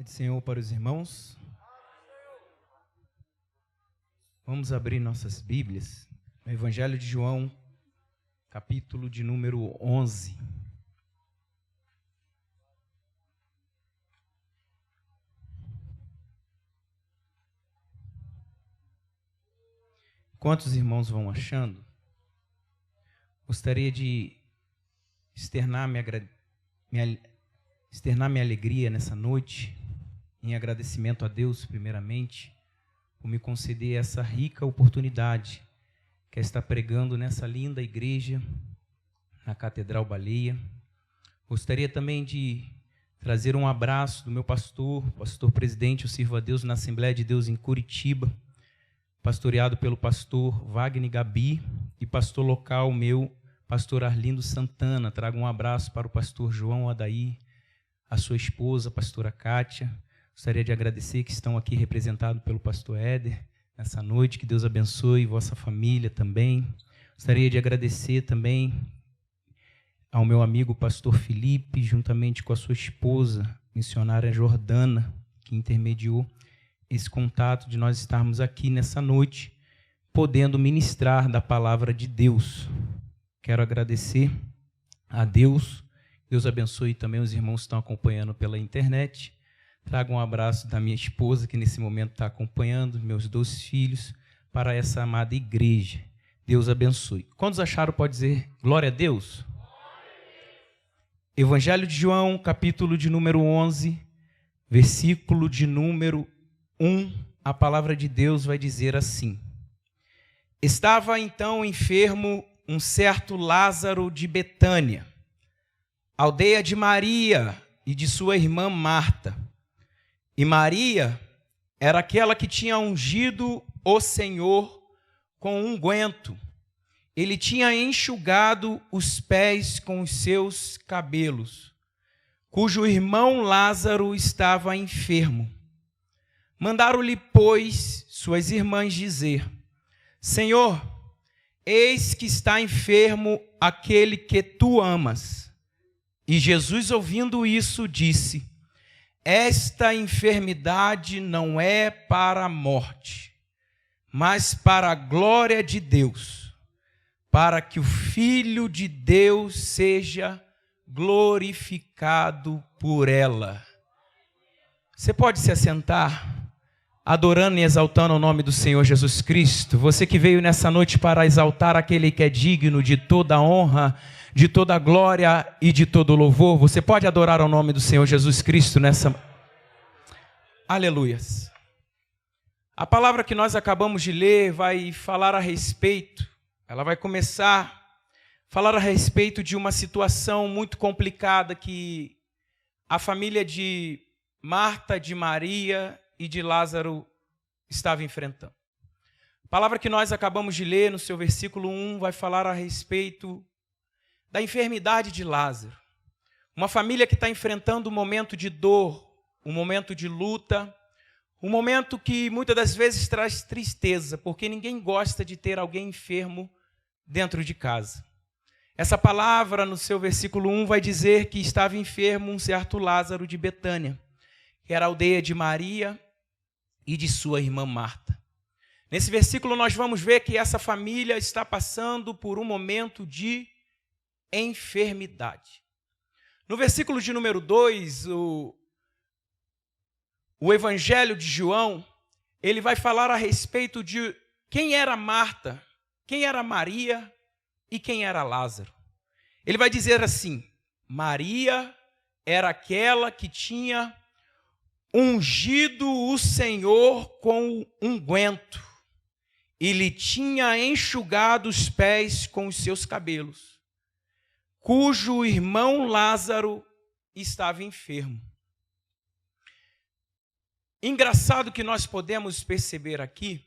Do Senhor para os irmãos. Vamos abrir nossas Bíblias no Evangelho de João, capítulo de número 11. Enquanto os irmãos vão achando, gostaria de externar minha alegria nessa noite, em agradecimento a Deus, primeiramente, por me conceder essa rica oportunidade, que é estar pregando nessa linda igreja, na Catedral Baleia. Gostaria também de trazer um abraço do meu pastor presidente, eu sirvo a Deus na Assembleia de Deus em Curitiba, pastoreado pelo pastor Wagner Gabi, e pastor local meu, pastor Arlindo Santana. Trago um abraço para o pastor João Adair, a sua esposa, a pastora Kátia. Gostaria de agradecer que estão aqui representados pelo pastor Éder nessa noite. Que Deus abençoe vossa família também. Gostaria de agradecer também ao meu amigo pastor Felipe, juntamente com a sua esposa, missionária Jordana, que intermediou esse contato de nós estarmos aqui nessa noite, podendo ministrar da palavra de Deus. Quero agradecer a Deus. Deus abençoe também os irmãos que estão acompanhando pela internet. Trago um abraço da minha esposa, que nesse momento está acompanhando, meus 2 filhos, para essa amada igreja. Deus abençoe. Quantos acharam, pode dizer glória a Deus? Evangelho de João, capítulo de número 11, versículo de número 1, a palavra de Deus vai dizer assim: Estava então enfermo um certo Lázaro de Betânia, aldeia de Maria e de sua irmã Marta. E Maria era aquela que tinha ungido o Senhor com unguento. Ele tinha enxugado os pés com os seus cabelos, cujo irmão Lázaro estava enfermo. Mandaram-lhe, pois, suas irmãs dizer: Senhor, eis que está enfermo aquele que tu amas. E Jesus, ouvindo isso, disse: Esta enfermidade não é para a morte, mas para a glória de Deus, para que o Filho de Deus seja glorificado por ela. Você pode se assentar, adorando e exaltando o nome do Senhor Jesus Cristo. Você que veio nessa noite para exaltar aquele que é digno de toda a honra, de toda a glória e de todo o louvor. Você pode adorar o nome do Senhor Jesus Cristo nessa... Aleluias. A palavra que nós acabamos de ler vai falar a respeito, ela vai começar a falar a respeito de uma situação muito complicada que a família de Marta, de Maria e de Lázaro estava enfrentando. A palavra que nós acabamos de ler no seu versículo 1 vai falar a respeito da enfermidade de Lázaro. Uma família que está enfrentando um momento de dor, um momento de luta, um momento que muitas das vezes traz tristeza, porque ninguém gosta de ter alguém enfermo dentro de casa. Essa palavra no seu versículo 1 vai dizer que estava enfermo um certo Lázaro de Betânia, que era a aldeia de Maria e de sua irmã Marta. Nesse versículo nós vamos ver que essa família está passando por um momento de enfermidade. No versículo de número 2, o Evangelho de João, ele vai falar a respeito de quem era Marta, quem era Maria e quem era Lázaro. Ele vai dizer assim: Maria era aquela que tinha ungido o Senhor com unguento e lhe tinha enxugado os pés com os seus cabelos, cujo irmão Lázaro estava enfermo. Engraçado que nós podemos perceber aqui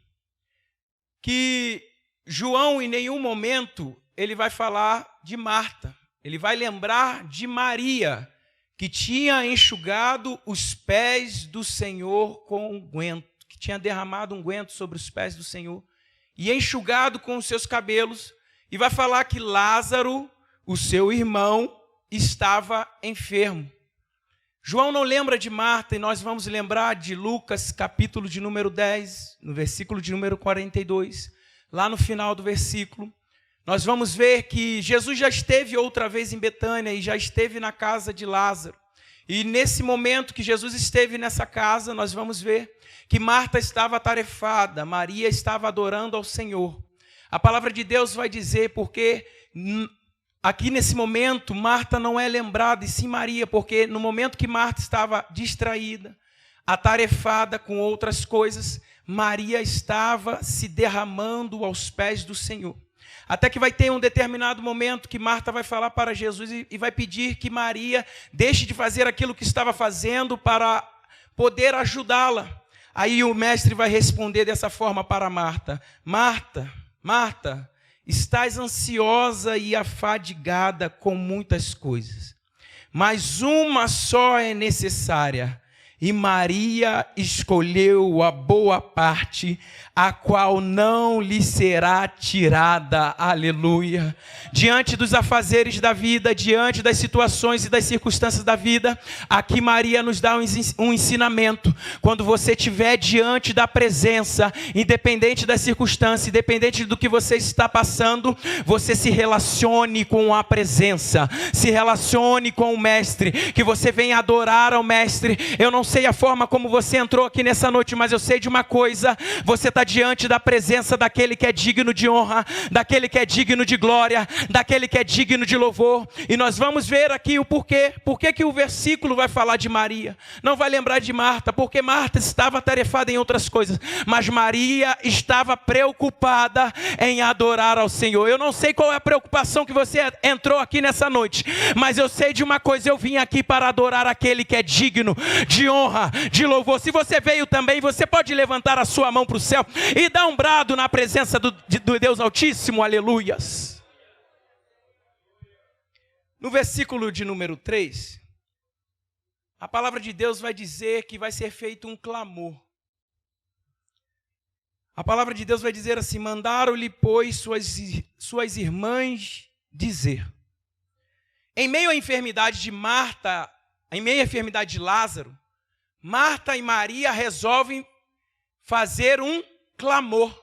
que João em nenhum momento ele vai falar de Marta, ele vai lembrar de Maria, que tinha enxugado os pés do Senhor com unguento, que tinha derramado unguento sobre os pés do Senhor e enxugado com os seus cabelos, e vai falar que Lázaro, o seu irmão, estava enfermo. João não lembra de Marta e nós vamos lembrar de Lucas, capítulo de número 10, no versículo de número 42, lá no final do versículo. Nós vamos ver que Jesus já esteve outra vez em Betânia e já esteve na casa de Lázaro. E nesse momento que Jesus esteve nessa casa, nós vamos ver que Marta estava atarefada, Maria estava adorando ao Senhor. A palavra de Deus vai dizer, porque aqui nesse momento Marta não é lembrada, e sim Maria, porque no momento que Marta estava distraída, atarefada com outras coisas, Maria estava se derramando aos pés do Senhor. Até que vai ter um determinado momento que Marta vai falar para Jesus e vai pedir que Maria deixe de fazer aquilo que estava fazendo para poder ajudá-la. Aí o mestre vai responder dessa forma para Marta: Marta, Marta, estás ansiosa e afadigada com muitas coisas, mas uma só é necessária. E Maria escolheu a boa parte, a qual não lhe será tirada. Aleluia. Diante dos afazeres da vida, diante das situações e das circunstâncias da vida, aqui Maria nos dá um ensinamento. Quando você estiver diante da presença, independente da circunstância, independente do que você está passando, você se relacione com a presença, se relacione com o Mestre, que você venha adorar ao Mestre. Eu não sei a forma como você entrou aqui nessa noite, mas eu sei de uma coisa: você está diante da presença daquele que é digno de honra, daquele que é digno de glória, daquele que é digno de louvor. E nós vamos ver aqui o porquê. Por que o versículo vai falar de Maria? Não vai lembrar de Marta, porque Marta estava atarefada em outras coisas, mas Maria estava preocupada em adorar ao Senhor. Eu não sei qual é a preocupação que você entrou aqui nessa noite, mas eu sei de uma coisa: eu vim aqui para adorar aquele que é digno de honra, de louvor. Se você veio também, você pode levantar a sua mão para o céu e dar um brado na presença do Deus Altíssimo. Aleluias. No versículo de número 3, a palavra de Deus vai dizer que vai ser feito um clamor. A palavra de Deus vai dizer assim: mandaram-lhe, pois, suas irmãs dizer. Em meio à enfermidade de Marta, em meio à enfermidade de Lázaro, Marta e Maria resolvem fazer um clamor.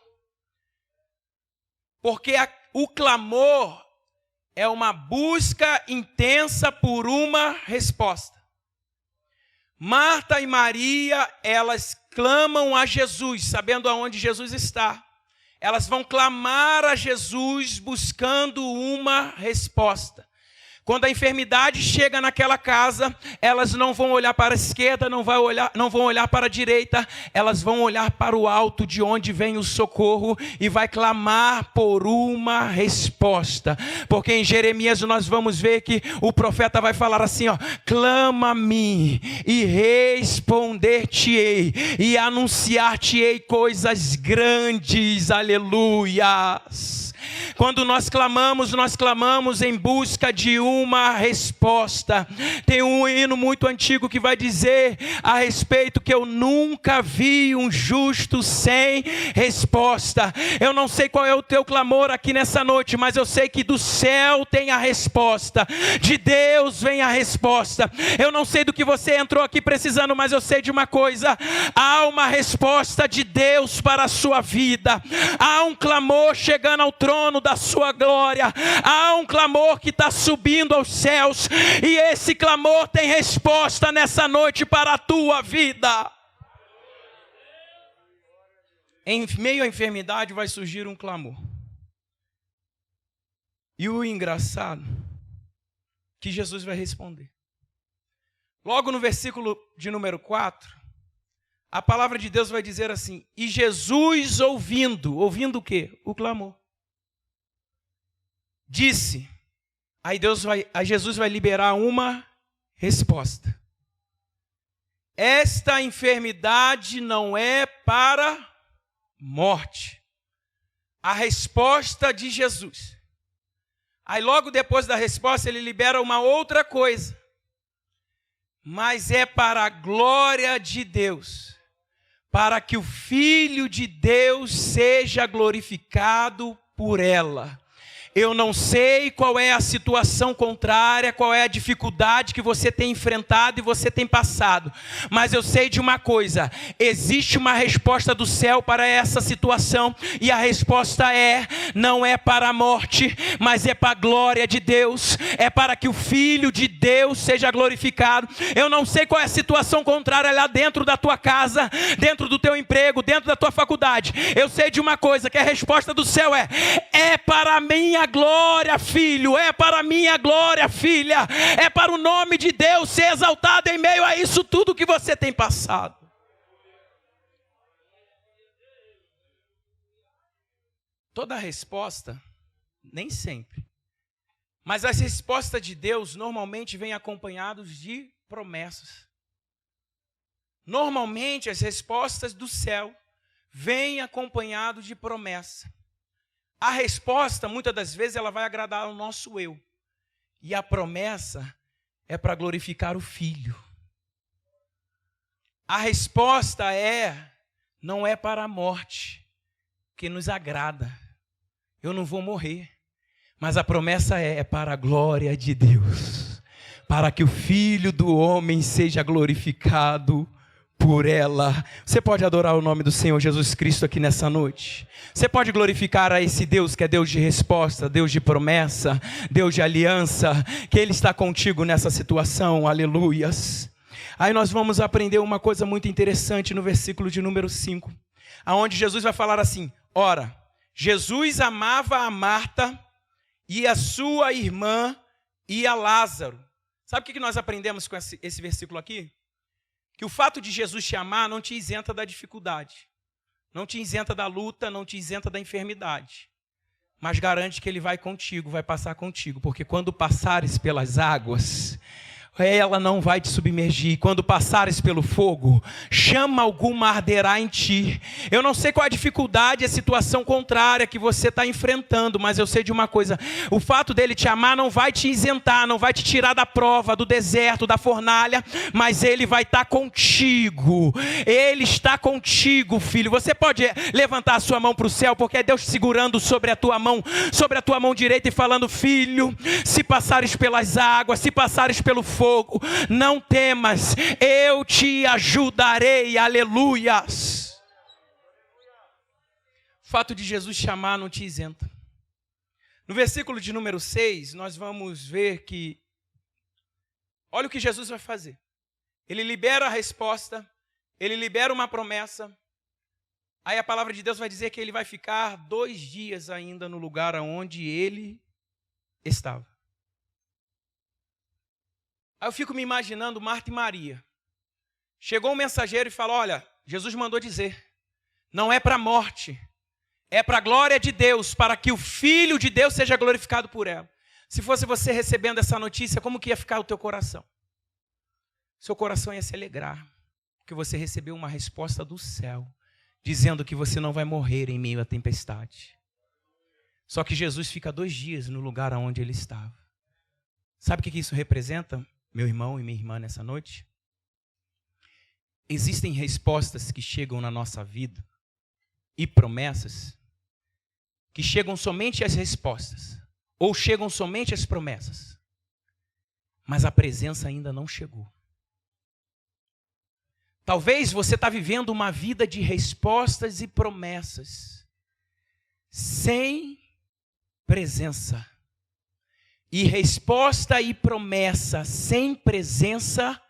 Porque o clamor é uma busca intensa por uma resposta. Marta e Maria, elas clamam a Jesus, sabendo aonde Jesus está. Elas vão clamar a Jesus buscando uma resposta. Quando a enfermidade chega naquela casa, elas não vão olhar para a esquerda, não vão olhar para a direita, elas vão olhar para o alto, de onde vem o socorro, e vai clamar por uma resposta. Porque em Jeremias nós vamos ver que o profeta vai falar assim, ó: clama-me e responder-te-ei, e anunciar-te-ei coisas grandes. Aleluias. Quando nós clamamos em busca de uma resposta. Tem um hino muito antigo que vai dizer a respeito que eu nunca vi um justo sem resposta. Eu não sei qual é o teu clamor aqui nessa noite, mas eu sei que do céu tem a resposta, de Deus vem a resposta. Eu não sei do que você entrou aqui precisando, mas eu sei de uma coisa: há uma resposta de Deus para a sua vida. Há um clamor chegando ao trono da sua glória. Há um clamor que está subindo aos céus, e esse clamor tem resposta nessa noite para a tua vida. Em meio à enfermidade vai surgir um clamor. E o engraçado, que Jesus vai responder. Logo no versículo de número 4, a palavra de Deus vai dizer assim: e Jesus ouvindo o quê? O clamor. Disse, aí Jesus vai liberar uma resposta: esta enfermidade não é para morte. A resposta de Jesus. Aí logo depois da resposta ele libera uma outra coisa: mas é para a glória de Deus, para que o Filho de Deus seja glorificado por ela. Eu não sei qual é a situação contrária, qual é a dificuldade que você tem enfrentado e você tem passado. Mas eu sei de uma coisa: existe uma resposta do céu para essa situação. E a resposta não é para a morte, mas é para a glória de Deus. É para que o Filho de Deus seja glorificado. Eu não sei qual é a situação contrária lá dentro da tua casa, dentro do teu emprego, dentro da tua faculdade. Eu sei de uma coisa, que a resposta do céu é para a minha glória, filho, é para a minha glória, filha, é para o nome de Deus ser exaltado em meio a isso tudo que você tem passado. Toda resposta, nem sempre, mas as respostas de Deus normalmente vêm acompanhadas de promessas. Normalmente as respostas do céu vêm acompanhadas de promessa. A resposta, muitas das vezes, ela vai agradar ao nosso eu. E a promessa é para glorificar o Filho. A resposta não é para a morte, que nos agrada. Eu não vou morrer. Mas a promessa é para a glória de Deus. Para que o Filho do homem seja glorificado por ela. Você pode adorar o nome do Senhor Jesus Cristo aqui nessa noite. Você pode glorificar a esse Deus que é Deus de resposta, Deus de promessa, Deus de aliança, que Ele está contigo nessa situação, aleluias. Aí nós vamos aprender uma coisa muito interessante no versículo de número 5, aonde Jesus vai falar assim: ora, Jesus amava a Marta e a sua irmã e a Lázaro. Sabe o que nós aprendemos com esse versículo aqui? Que o fato de Jesus te amar não te isenta da dificuldade, não te isenta da luta, não te isenta da enfermidade, mas garante que Ele vai contigo, vai passar contigo, porque quando passares pelas águas, ela não vai te submergir. Quando passares pelo fogo, chama alguma arderá em ti. Eu não sei qual a dificuldade, a situação contrária que você está enfrentando, mas eu sei de uma coisa: o fato dele te amar não vai te isentar, não vai te tirar da prova, do deserto, da fornalha, mas Ele vai estar contigo. Ele está contigo, filho. Você pode levantar a sua mão para o céu, porque é Deus segurando sobre a tua mão direita e falando: filho, se passares pelas águas, se passares pelo fogo, não temas, eu te ajudarei, aleluias. O fato de Jesus te amar não te isenta. No versículo de número 6, nós vamos ver que, olha o que Jesus vai fazer. Ele libera a resposta, Ele libera uma promessa. Aí a palavra de Deus vai dizer que Ele vai ficar 2 dias ainda no lugar onde Ele estava. Aí eu fico me imaginando Marta e Maria. Chegou um mensageiro e falou: olha, Jesus mandou dizer, não é para a morte, é para a glória de Deus, para que o Filho de Deus seja glorificado por ela. Se fosse você recebendo essa notícia, como que ia ficar o teu coração? Seu coração ia se alegrar, porque você recebeu uma resposta do céu, dizendo que você não vai morrer em meio à tempestade. Só que Jesus fica 2 dias no lugar onde Ele estava. Sabe o que isso representa, meu irmão e minha irmã, nessa noite? Existem respostas que chegam na nossa vida e promessas que chegam somente as respostas ou chegam somente as promessas, mas a presença ainda não chegou. Talvez você está vivendo uma vida de respostas e promessas sem presença. E resposta e promessa sem presença,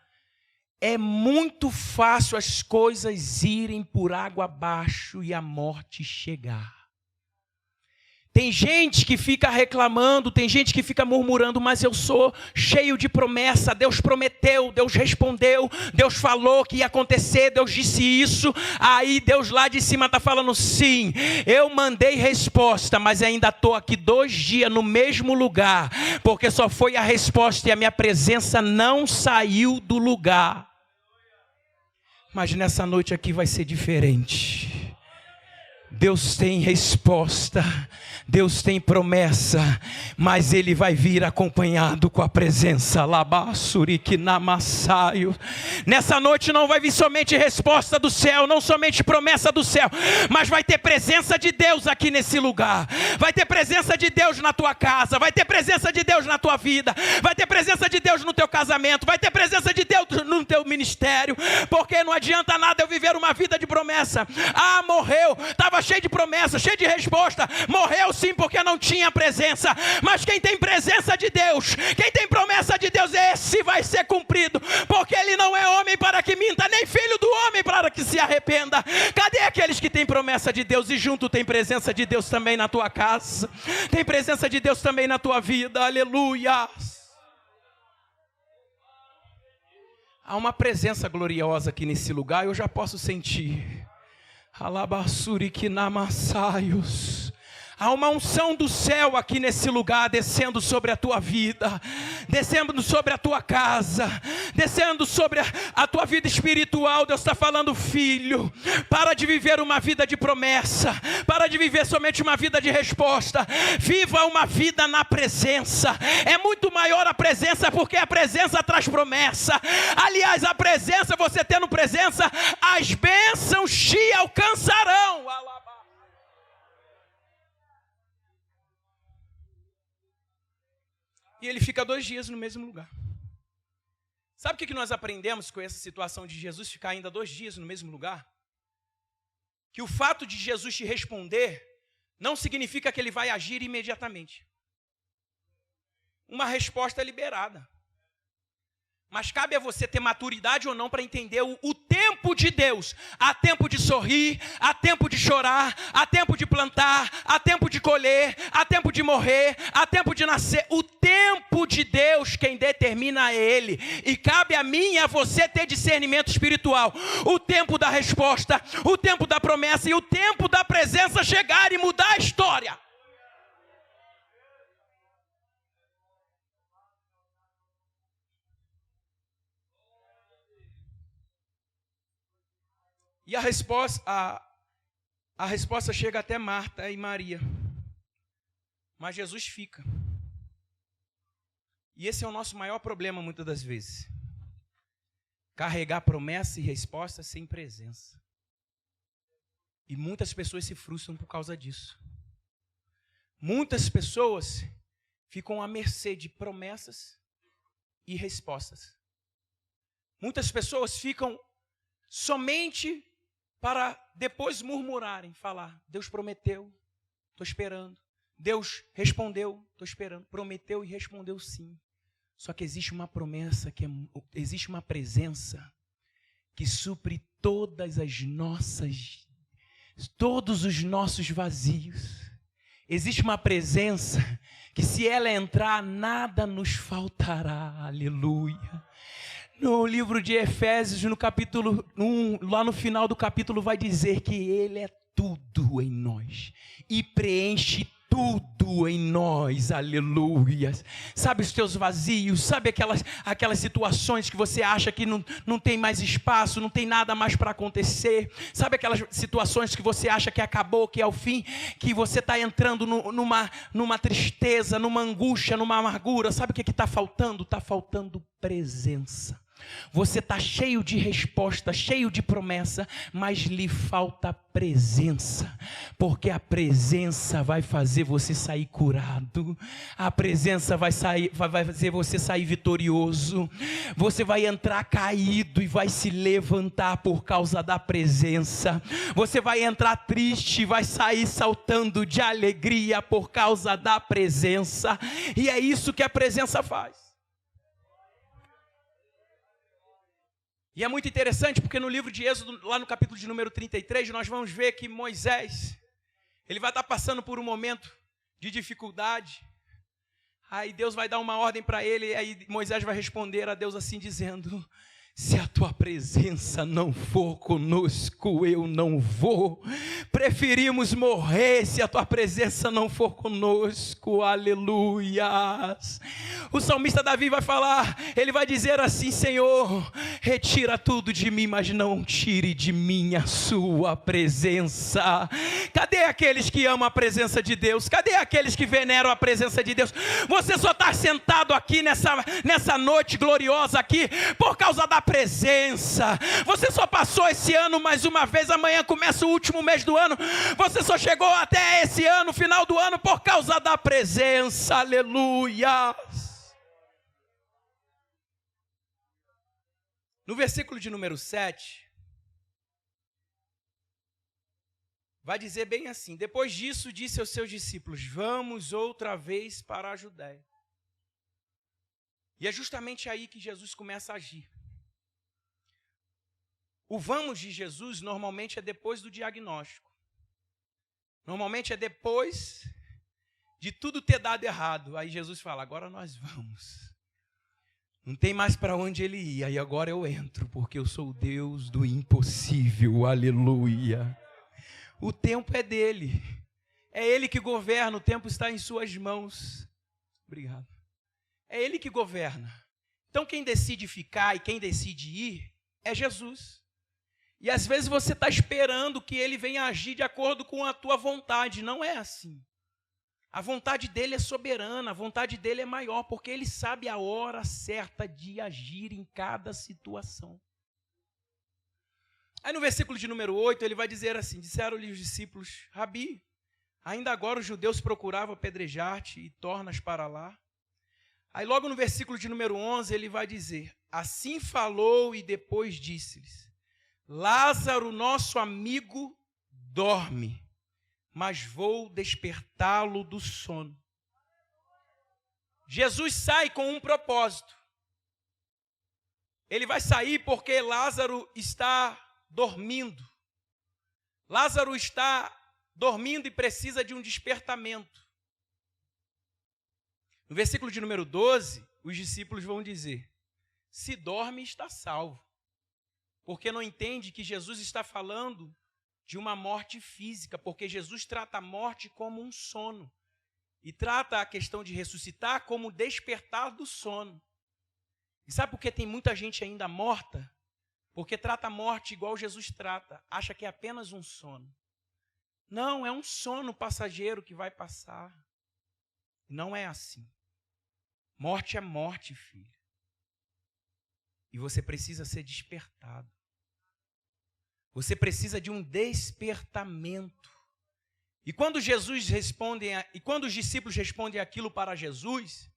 é muito fácil as coisas irem por água abaixo e a morte chegar. Tem gente que fica reclamando, tem gente que fica murmurando, mas eu sou cheio de promessa. Deus prometeu, Deus respondeu, Deus falou que ia acontecer, Deus disse isso. Aí Deus lá de cima está falando: sim, eu mandei resposta, mas ainda estou aqui 2 dias no mesmo lugar, porque só foi a resposta e a minha presença não saiu do lugar. Mas nessa noite aqui vai ser diferente. Deus tem resposta, Deus tem promessa, mas Ele vai vir acompanhado com a presença. Nessa noite não vai vir somente resposta do céu, não somente promessa do céu, mas vai ter presença de Deus aqui nesse lugar. Vai ter presença de Deus na tua casa, vai ter presença de Deus na tua vida, vai ter presença de Deus no teu casamento, vai ter presença de Deus no teu ministério, porque não adianta nada eu viver uma vida de promessa. Ah, morreu, estava cheio de promessa, cheio de resposta, morreu sim porque não tinha presença. Mas quem tem presença de Deus, quem tem promessa de Deus, esse vai ser cumprido, porque Ele não é homem para que minta, nem filho do homem para que se arrependa. Cadê aqueles que têm promessa de Deus e junto tem presença de Deus também na tua casa, tem presença de Deus também na tua vida? Aleluia! Há uma presença gloriosa aqui nesse lugar, eu já posso sentir. Alabassuriquinamassaios. Há uma unção do céu aqui nesse lugar, descendo sobre a tua vida, descendo sobre a tua casa, descendo sobre a tua vida espiritual. Deus está falando: filho, para de viver uma vida de promessa, para de viver somente uma vida de resposta, viva uma vida na presença. É muito maior a presença, porque a presença traz promessa. Aliás, a presença, você tendo presença, as bênçãos te alcançarão. E ele fica 2 dias no mesmo lugar. Sabe o que nós aprendemos com essa situação de Jesus ficar ainda 2 dias no mesmo lugar? Que o fato de Jesus te responder não significa que ele vai agir imediatamente. Uma resposta é liberada. Mas cabe a você ter maturidade ou não para entender o tempo de Deus. Há tempo de sorrir, há tempo de chorar, há tempo de plantar, há tempo de colher, há tempo de morrer, há tempo de nascer. O tempo de Deus, quem determina é Ele. E cabe a mim e a você ter discernimento espiritual. O tempo da resposta, o tempo da promessa e o tempo da presença chegar e mudar a história. E a resposta chega até Marta e Maria. Mas Jesus fica. E esse é o nosso maior problema muitas das vezes. Carregar promessa e resposta sem presença. E muitas pessoas se frustram por causa disso. Muitas pessoas ficam à mercê de promessas e respostas. Muitas pessoas ficam somente para depois murmurarem, falar: Deus prometeu, estou esperando. Deus respondeu, estou esperando. Prometeu e respondeu sim. Só que existe uma promessa, existe uma presença que supre todos os nossos vazios. Existe uma presença que, se ela entrar, nada nos faltará. Aleluia. No livro de Efésios, no capítulo 1, lá no final do capítulo, vai dizer que Ele é tudo em nós e preenche tudo em nós. Aleluia. Sabe os teus vazios, sabe aquelas situações que você acha que não tem mais espaço, não tem nada mais para acontecer, sabe aquelas situações que você acha que acabou, que é o fim, que você está entrando numa tristeza, numa angústia, numa amargura. Sabe o que está faltando? Está faltando presença. Você está cheio de resposta, cheio de promessa, mas lhe falta presença, porque a presença vai fazer você sair curado, a presença vai fazer você sair vitorioso. Você vai entrar caído e vai se levantar por causa da presença. Você vai entrar triste e vai sair saltando de alegria por causa da presença. E é isso que a presença faz. E é muito interessante porque no livro de Êxodo, lá no capítulo de número 33, nós vamos ver que Moisés, ele vai estar passando por um momento de dificuldade. Aí Deus vai dar uma ordem para ele, e aí Moisés vai responder a Deus assim dizendo: Se a tua presença não for conosco, eu não vou. Preferimos morrer se a tua presença não for conosco. Aleluias. O salmista Davi vai falar, ele vai dizer assim: Senhor, retira tudo de mim, mas não tire de mim a sua presença. Cadê aqueles que amam a presença de Deus? Cadê aqueles que veneram a presença de Deus? Você só está sentado aqui nessa noite gloriosa aqui por causa da presença. Você só passou esse ano mais uma vez, amanhã começa o último mês do ano. Você só chegou até esse ano, final do ano, por causa da presença. Aleluia. No versículo de número 7, vai dizer bem assim: depois disso disse aos seus discípulos: vamos outra vez para a Judéia. E é justamente aí que Jesus começa a agir. O vamos de Jesus normalmente é depois do diagnóstico. Normalmente é depois de tudo ter dado errado. Aí Jesus fala: agora nós vamos. Não tem mais para onde ele ir. Aí agora eu entro, porque eu sou o Deus do impossível. Aleluia. O tempo é dele. É ele que governa. O tempo está em suas mãos. Obrigado. É ele que governa. Então quem decide ficar e quem decide ir é Jesus. E às vezes você está esperando que ele venha agir de acordo com a tua vontade. Não é assim. A vontade dele é soberana, a vontade dele é maior, porque ele sabe a hora certa de agir em cada situação. Aí no versículo de número 8, ele vai dizer assim: disseram-lhe os discípulos: Rabi, ainda agora os judeus procuravam apedrejar-te e tornas para lá. Aí logo no versículo de número 11, ele vai dizer: assim falou e depois disse-lhes: Lázaro, nosso amigo, dorme, mas vou despertá-lo do sono. Jesus sai com um propósito. Ele vai sair porque Lázaro está dormindo. Lázaro está dormindo e precisa de um despertamento. No versículo de número 12, os discípulos vão dizer: se dorme, está salvo. Porque não entende que Jesus está falando de uma morte física, porque Jesus trata a morte como um sono, e trata a questão de ressuscitar como despertar do sono. E sabe por que tem muita gente ainda morta? Porque trata a morte igual Jesus trata, acha que é apenas um sono. Não, é um sono passageiro que vai passar. Não é assim. Morte é morte, filho. E você precisa ser despertado. Você precisa de um despertamento. E quando os discípulos respondem aquilo para Jesus,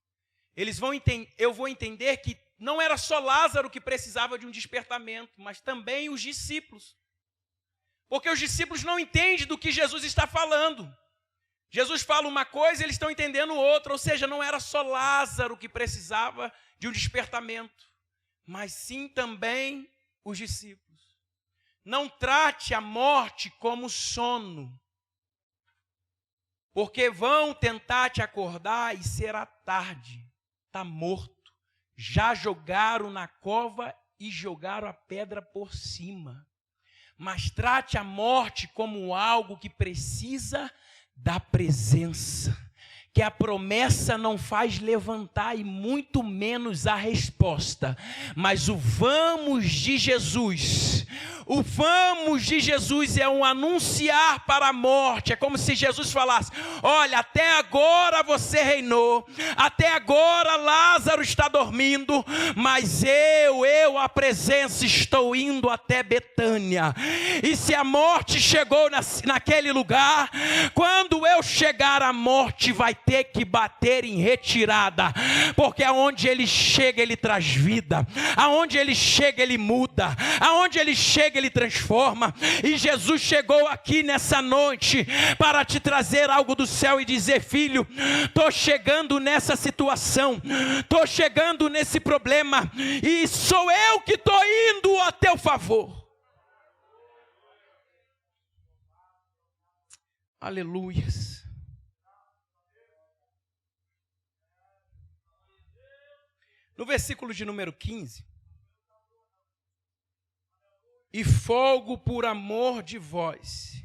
eu vou entender que não era só Lázaro que precisava de um despertamento, mas também os discípulos. Porque os discípulos não entendem do que Jesus está falando. Jesus fala uma coisa, eles estão entendendo outra, ou seja, não era só Lázaro que precisava de um despertamento, mas sim também os discípulos. Não trate a morte como sono, porque vão tentar te acordar e será tarde, está morto. Já jogaram na cova e jogaram a pedra por cima. Mas trate a morte como algo que precisa da presença, que a promessa não faz levantar e muito menos a resposta, mas o vamos de Jesus. O vamos de Jesus é um anunciar para a morte. É como se Jesus falasse: olha, até agora você reinou, até agora Lázaro está dormindo, mas a presença, estou indo até Betânia. E se a morte chegou naquele lugar, quando eu chegar, a morte vai ter que bater em retirada, porque aonde ele chega, ele traz vida, aonde ele chega, ele muda, aonde ele chega, ele transforma. E Jesus chegou aqui nessa noite para te trazer algo do céu e dizer: filho, estou chegando nessa situação, estou chegando nesse problema, e sou eu que estou indo a teu favor. Aleluias. No versículo de número 15, e folgo por amor de vós,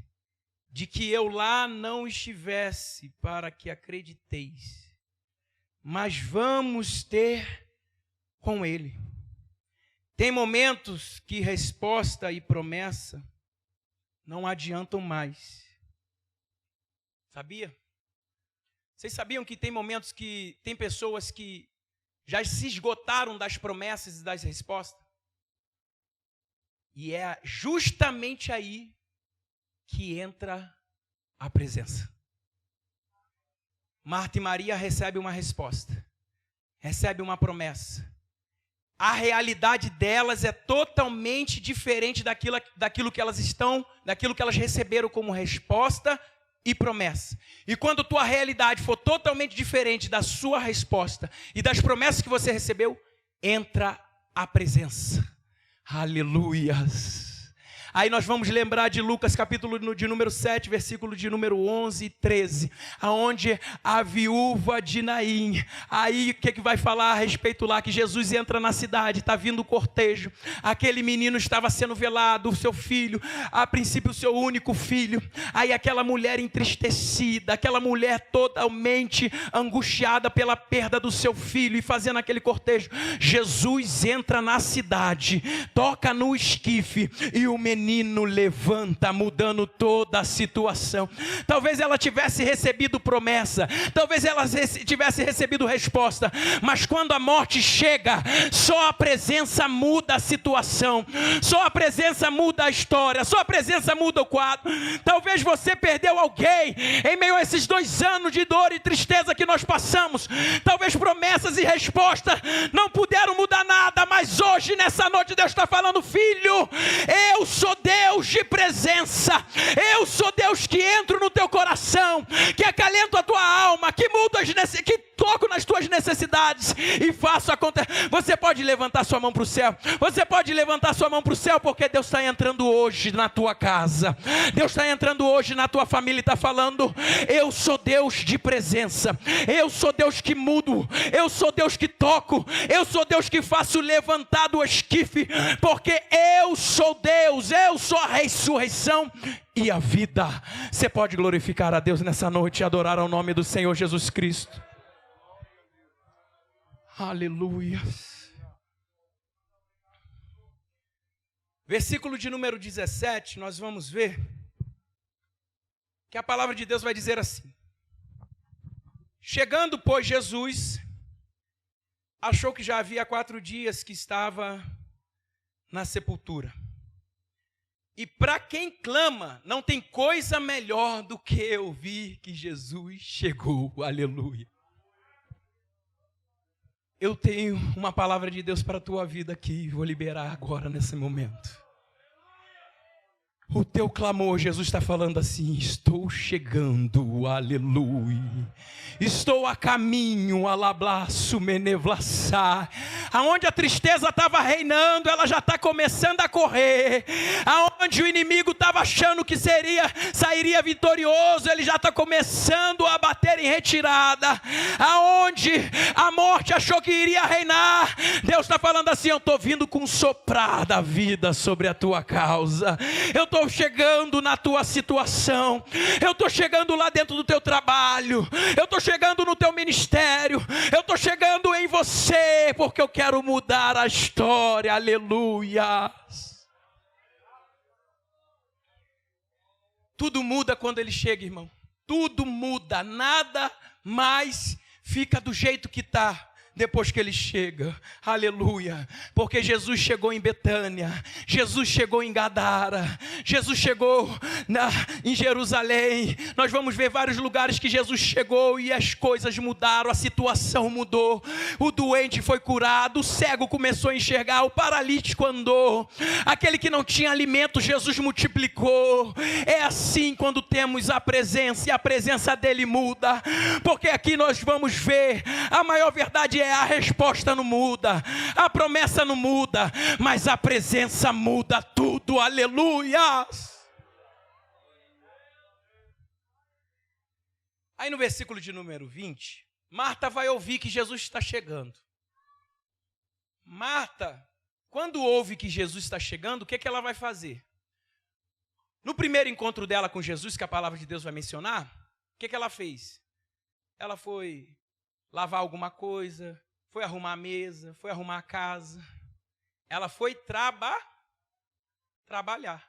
de que eu lá não estivesse, para que acrediteis. Mas vamos ter com ele. Tem momentos que resposta e promessa não adiantam mais. Sabia? Vocês sabiam que tem momentos que tem pessoas que já se esgotaram das promessas e das respostas? E é justamente aí que entra a presença. Marta e Maria recebem uma resposta, recebem uma promessa. A realidade delas é totalmente diferente daquilo que elas receberam como resposta e promessa. E quando tua realidade for totalmente diferente da sua resposta e das promessas que você recebeu, entra a presença. Aleluias. Aí nós vamos lembrar de Lucas capítulo de número 7, versículo de número 11 e 13, aonde a viúva de Naim, aí o que vai falar a respeito lá? Que Jesus entra na cidade, está vindo o cortejo, aquele menino estava sendo velado, o seu filho, a princípio o seu único filho, aí aquela mulher entristecida, aquela mulher totalmente angustiada pela perda do seu filho, e fazendo aquele cortejo, Jesus entra na cidade, toca no esquife, e o menino levanta, mudando toda a situação. Talvez ela tivesse recebido promessa, talvez ela tivesse recebido resposta, mas quando a morte chega, só a presença muda a situação, só a presença muda a história, só a presença muda o quadro. Talvez você perdeu alguém em meio a esses 2 anos de dor e tristeza que nós passamos. Talvez promessas e respostas não puderam mudar nada, mas hoje, nessa noite, Deus está falando: filho, eu sou Deus de presença, eu sou Deus que entro no teu coração, que acalento a tua alma, que mudo que toco nas tuas necessidades e faço acontecer. Você pode levantar sua mão para o céu, você pode levantar sua mão para o céu, porque Deus está entrando hoje na tua casa, Deus está entrando hoje na tua família e está falando: eu sou Deus de presença, eu sou Deus que mudo, eu sou Deus que toco, eu sou Deus que faço levantar do esquife, porque eu sou Deus, eu sou a ressurreição e a vida. Você pode glorificar a Deus nessa noite e adorar ao nome do Senhor Jesus Cristo. Aleluia. Versículo de número 17, nós vamos ver que a palavra de Deus vai dizer assim: chegando, pois, Jesus achou que já havia 4 dias que estava na sepultura. E para quem clama, não tem coisa melhor do que ouvir que Jesus chegou. Aleluia. Eu tenho uma palavra de Deus para a tua vida aqui, vou liberar agora nesse momento. O teu clamor, Jesus está falando assim: estou chegando, aleluia. Estou a caminho, alablaço, menevlaçar. Aonde a tristeza estava reinando, ela já está começando a correr. Aonde o inimigo estava achando que sairia vitorioso, ele já está começando a bater em retirada. Aonde a morte achou que iria reinar, Deus está falando assim: eu estou vindo com soprar da vida sobre a tua causa. Eu estou chegando na tua situação, eu estou chegando lá dentro do teu trabalho, eu estou chegando no teu ministério, eu estou chegando em você, porque eu quero mudar a história. Aleluia. Tudo muda quando ele chega, irmão. Tudo muda, nada mais fica do jeito que está depois que ele chega. Aleluia. Porque Jesus chegou em Betânia, Jesus chegou em Gadara, Jesus chegou em Jerusalém. Nós vamos ver vários lugares que Jesus chegou e as coisas mudaram, a situação mudou. O doente foi curado, o cego começou a enxergar, o paralítico andou, aquele que não tinha alimento, Jesus multiplicou. É assim quando temos a presença, e a presença dele muda. Porque aqui nós vamos ver, a maior verdade a resposta não muda, a promessa não muda, mas a presença muda tudo. Aleluia. Aí no versículo de número 20, Marta vai ouvir que Jesus está chegando. Marta, quando ouve que Jesus está chegando, o que ela vai fazer? No primeiro encontro dela com Jesus, que a palavra de Deus vai mencionar, o que ela fez? Ela foi lavar alguma coisa, foi arrumar a mesa, foi arrumar a casa. Ela foi trabalhar.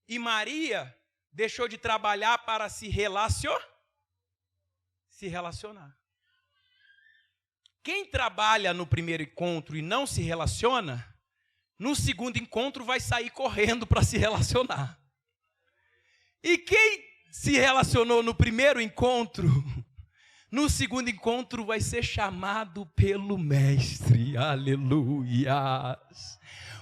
E Maria deixou de trabalhar para se relacionar. Quem trabalha no primeiro encontro e não se relaciona, no segundo encontro vai sair correndo para se relacionar. E quem se relacionou no primeiro encontro, no segundo encontro vai ser chamado pelo Mestre. Aleluia!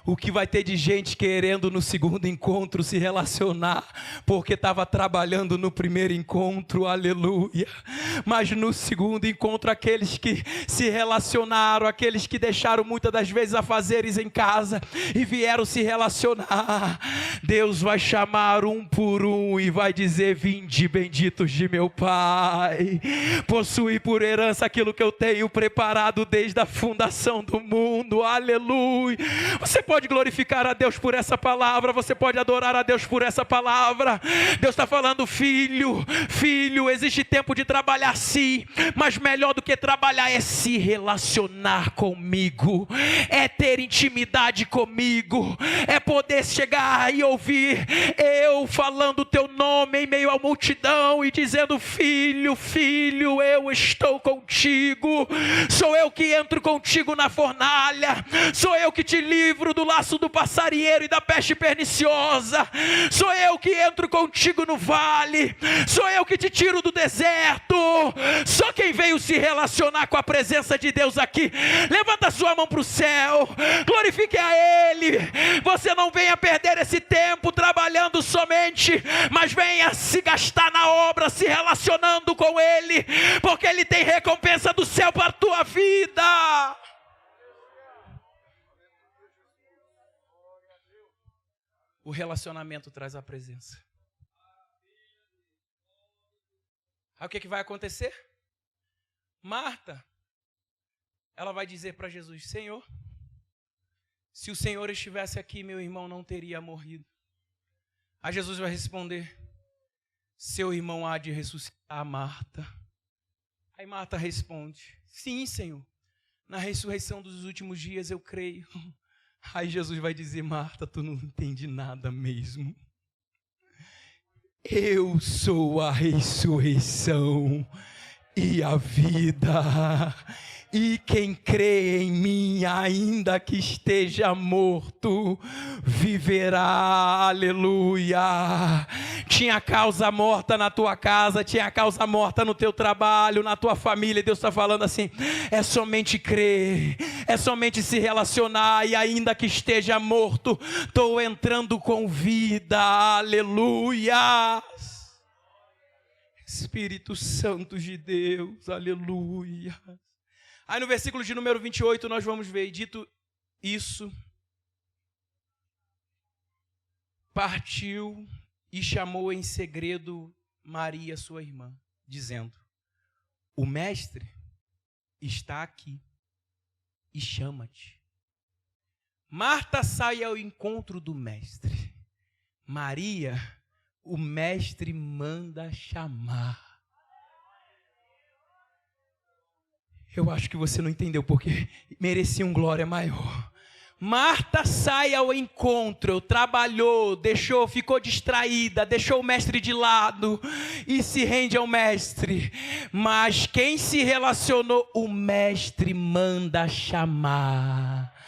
O que vai ter de gente querendo no segundo encontro se relacionar, porque estava trabalhando no primeiro encontro, aleluia. Mas no segundo encontro, aqueles que se relacionaram, aqueles que deixaram muitas das vezes afazeres em casa e vieram se relacionar, Deus vai chamar um por um e vai dizer: vinde benditos de meu Pai, possui por herança aquilo que eu tenho preparado desde a fundação do mundo, aleluia. Você pode glorificar a Deus por essa palavra, você pode adorar a Deus por essa palavra. Deus está falando: filho, existe tempo de trabalhar sim, mas melhor do que trabalhar é se relacionar comigo, é ter intimidade comigo, é poder chegar e ouvir eu falando o teu nome em meio à multidão e dizendo: filho, eu estou contigo, sou eu que entro contigo na fornalha, sou eu que te livro do laço do passarinheiro e da peste perniciosa, sou eu que entro contigo no vale, sou eu que te tiro do deserto. Só quem veio se relacionar com a presença de Deus aqui, levanta a sua mão para o céu, glorifique a Ele. Você não venha perder esse tempo trabalhando somente, mas venha se gastar na obra, se relacionando com Ele, porque Ele tem recompensa do céu para a tua vida. O relacionamento traz a presença. Aí o que vai acontecer? Marta, ela vai dizer para Jesus: Senhor, se o Senhor estivesse aqui, meu irmão não teria morrido. Aí Jesus vai responder: seu irmão há de ressuscitar, Marta. Aí Marta responde: sim, Senhor, na ressurreição dos últimos dias eu creio. Aí Jesus vai dizer: Marta, tu não entende nada mesmo. Eu sou a ressurreição e a vida. E quem crê em mim, ainda que esteja morto, viverá, aleluia. Tinha causa morta na tua casa, tinha causa morta no teu trabalho, na tua família. Deus está falando assim: é somente crer, é somente se relacionar, e ainda que esteja morto, estou entrando com vida, aleluia. Espírito Santo de Deus, aleluia. Aí no versículo de número 28 nós vamos ver: dito isso, partiu e chamou em segredo Maria, sua irmã, dizendo: o mestre está aqui e chama-te. Marta sai ao encontro do mestre. Maria, o mestre manda chamar. Eu acho que você não entendeu, porque merecia um glória maior. Marta sai ao encontro, trabalhou, deixou, ficou distraída, deixou o mestre de lado e se rende ao mestre. Mas quem se relacionou, o mestre manda chamar.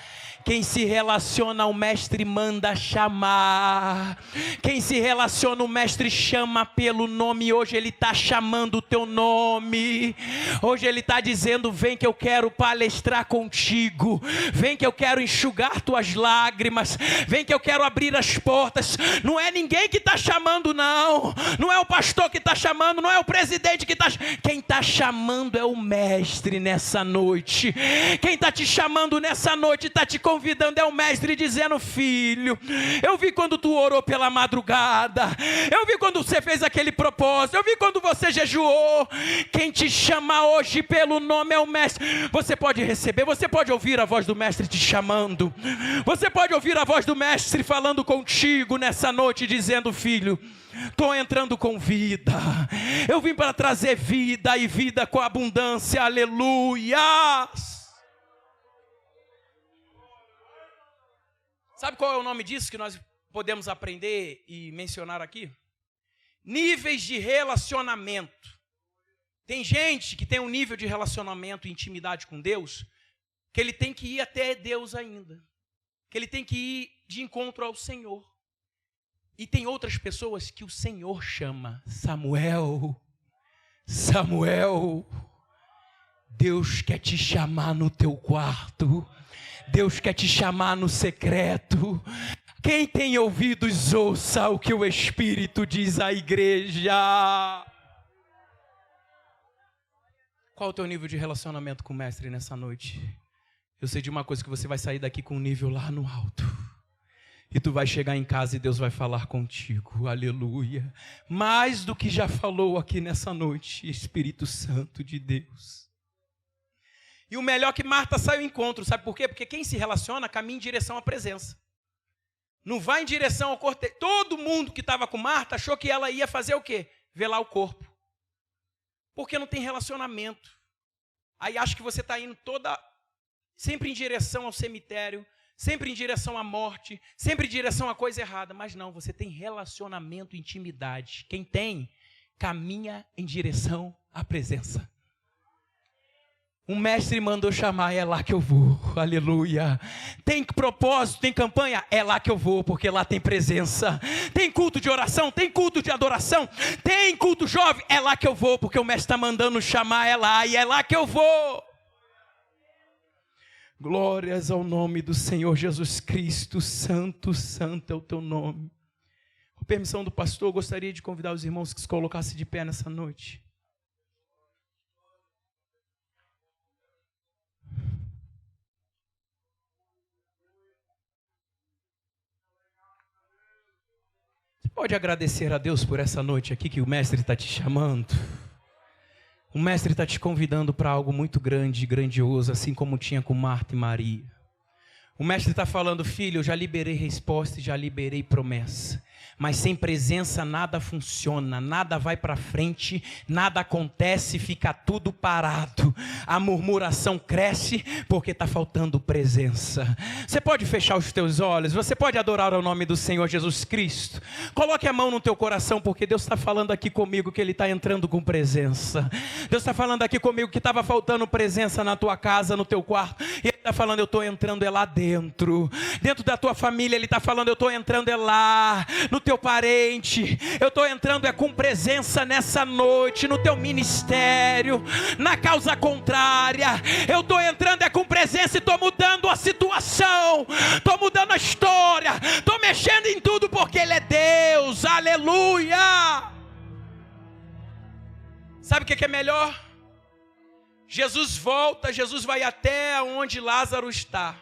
Quem se relaciona ao mestre manda chamar. Quem se relaciona, o mestre chama pelo nome. Hoje ele está chamando o teu nome. Hoje ele está dizendo: vem que eu quero palestrar contigo. Vem que eu quero enxugar tuas lágrimas. Vem que eu quero abrir as portas. Não é ninguém que está chamando, não. Não é o pastor que está chamando, não é o presidente que está. Quem está chamando é o mestre nessa noite. Quem está te chamando nessa noite, está te convidando convidando, é o mestre dizendo: filho, eu vi quando tu orou pela madrugada, eu vi quando você fez aquele propósito, eu vi quando você jejuou. Quem te chama hoje pelo nome é o mestre. Você pode receber, você pode ouvir a voz do mestre te chamando, você pode ouvir a voz do mestre falando contigo nessa noite, dizendo: filho, estou entrando com vida, eu vim para trazer vida e vida com abundância, aleluia. Sabe qual é o nome disso que nós podemos aprender e mencionar aqui? Níveis de relacionamento. Tem gente que tem um nível de relacionamento e intimidade com Deus, que ele tem que ir até Deus ainda, que ele tem que ir de encontro ao Senhor. E tem outras pessoas que o Senhor chama: Samuel, Samuel. Deus quer te chamar no teu quarto, Deus quer te chamar no secreto. Quem tem ouvidos, ouça o que o Espírito diz à igreja. Qual o teu nível de relacionamento com o mestre nessa noite? Eu sei de uma coisa, que você vai sair daqui com um nível lá no alto. E tu vai chegar em casa e Deus vai falar contigo, aleluia. Mais do que já falou aqui nessa noite, Espírito Santo de Deus. E o melhor, que Marta saiu ao encontro, sabe por quê? Porque quem se relaciona caminha em direção à presença. Não vai em direção ao cortejo. Todo mundo que estava com Marta achou que ela ia fazer o quê? Velar o corpo. Porque não tem relacionamento. Aí acha que você está indo sempre em direção ao cemitério, sempre em direção à morte, sempre em direção à coisa errada. Mas não, você tem relacionamento, intimidade. Quem tem, caminha em direção à presença. O mestre mandou chamar, é lá que eu vou, aleluia. Tem propósito, tem campanha, é lá que eu vou, porque lá tem presença. Tem culto de oração, tem culto de adoração, tem culto jovem, é lá que eu vou, porque o mestre está mandando chamar, é lá, e é lá que eu vou. Glórias ao nome do Senhor Jesus Cristo, santo, santo é o teu nome. Com permissão do pastor, eu gostaria de convidar os irmãos que se colocassem de pé nessa noite. Pode agradecer a Deus por essa noite aqui que o mestre está te chamando. O mestre está te convidando para algo muito grande e grandioso, assim como tinha com Marta e Maria. O mestre está falando: filho, eu já liberei resposta e já liberei promessa. Mas sem presença nada funciona, nada vai para frente, nada acontece, fica tudo parado. A murmuração cresce porque está faltando presença. Você pode fechar os teus olhos, você pode adorar o nome do Senhor Jesus Cristo. Coloque a mão no teu coração, porque Deus está falando aqui comigo que Ele está entrando com presença. Deus está falando aqui comigo que estava faltando presença na tua casa, no teu quarto. E Ele está falando: eu estou entrando é lá dentro. Dentro da tua família Ele está falando: eu estou entrando é lá. No teu parente, eu estou entrando é com presença nessa noite. No teu ministério, na causa contrária, eu estou entrando é com presença e estou mudando a situação, estou mudando a história, estou mexendo em tudo, porque Ele é Deus, aleluia. Sabe o que é melhor? Jesus volta, Jesus vai até onde Lázaro está,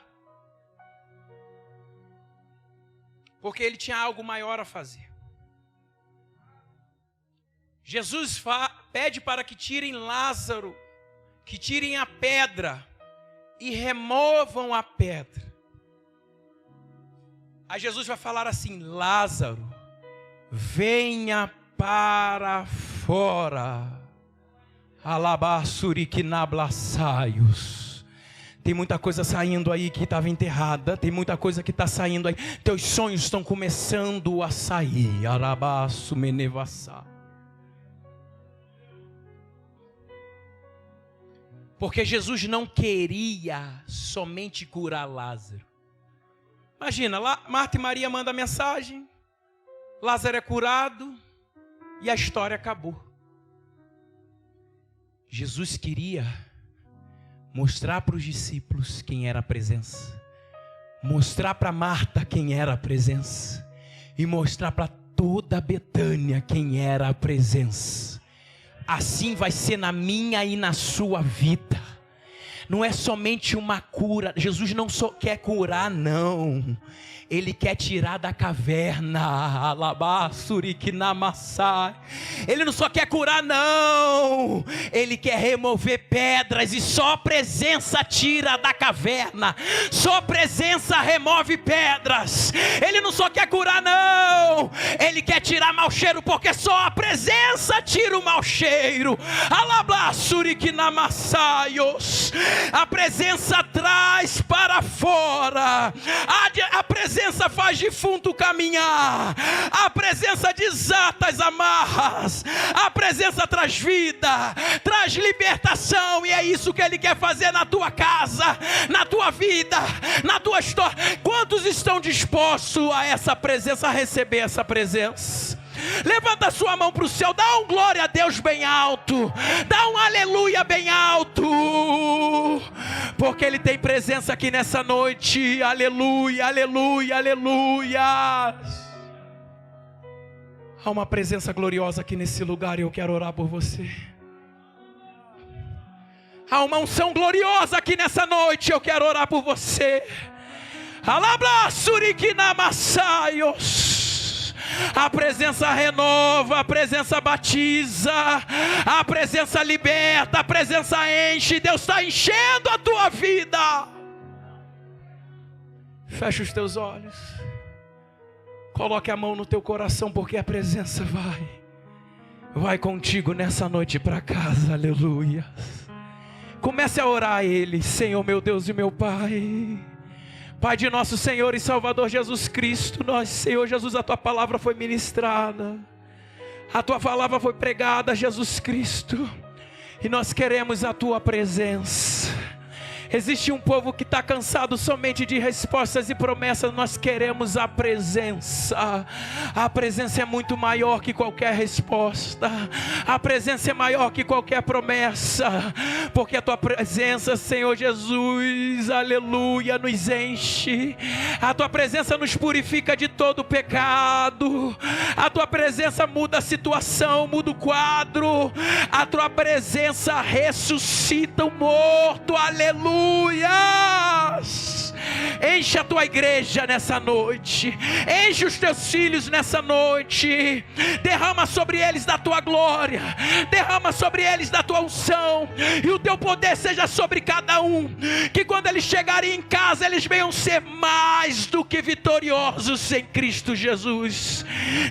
porque Ele tinha algo maior a fazer. Jesus pede para que tirem Lázaro, que tirem a pedra e removam a pedra. Aí Jesus vai falar assim: Lázaro, venha para fora. Alabassuriquinablaçaios. Tem muita coisa saindo aí que estava enterrada. Tem muita coisa que está saindo aí. Teus sonhos estão começando a sair. Arabaço menevassá. Porque Jesus não queria somente curar Lázaro. Imagina, Marta e Maria mandam mensagem. Lázaro é curado. E a história acabou. Jesus queria mostrar para os discípulos quem era a presença, mostrar para Marta quem era a presença, e mostrar para toda a Betânia quem era a presença. Assim vai ser na minha e na sua vida. não é somente uma cura. Jesus não só quer curar, não. Ele quer tirar da caverna. Ele não só quer curar, não. Ele quer remover pedras. E só a presença tira da caverna. Só a presença remove pedras. Ele não só quer curar, não. Ele quer tirar mau cheiro, porque só a presença tira o mau cheiro. A presença traz para fora. A presença faz defunto caminhar. A presença desata as amarras. A presença traz vida, traz libertação. E é isso que Ele quer fazer na tua casa, na tua vida, na tua história. Quantos estão dispostos a essa presença, a receber essa presença? Levanta a sua mão para o céu, dá um glória a Deus bem alto, dá um aleluia bem alto, porque Ele tem presença aqui nessa noite. Aleluia, aleluia, aleluia. Há uma presença gloriosa aqui nesse lugar e eu quero orar por você. Há uma unção gloriosa aqui nessa noite e eu quero orar por você. Alabrasurikinamasaios. A presença renova, a presença batiza, a presença liberta, a presença enche. Deus está enchendo a tua vida. Fecha os teus olhos, coloque a mão no teu coração, porque a presença vai contigo nessa noite para casa. Aleluia. Comece a orar a Ele. Senhor meu Deus e meu Pai, Pai de nosso Senhor e Salvador Jesus Cristo, Senhor Jesus, a Tua palavra foi ministrada, a Tua palavra foi pregada, Jesus Cristo, e nós queremos a Tua presença. Existe um povo que está cansado somente de respostas e promessas. Nós queremos a presença. A presença é muito maior que qualquer resposta. A presença é maior que qualquer promessa. Porque a Tua presença, Senhor Jesus, aleluia, nos enche. A Tua presença nos purifica de todo pecado. A Tua presença muda a situação, muda o quadro. A Tua presença ressuscita o morto. Aleluia. Enche a tua igreja nessa noite, enche os teus filhos nessa noite, derrama sobre eles da tua glória, derrama sobre eles da tua unção, e o teu poder seja sobre cada um, que quando eles chegarem em casa, eles venham ser mais do que vitoriosos em Cristo Jesus.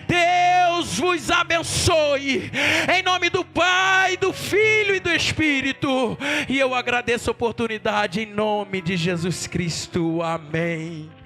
Deus vos abençoe, em nome do Pai, do Filho e do Espírito, e eu agradeço a oportunidade em nome de Jesus Cristo. Amém.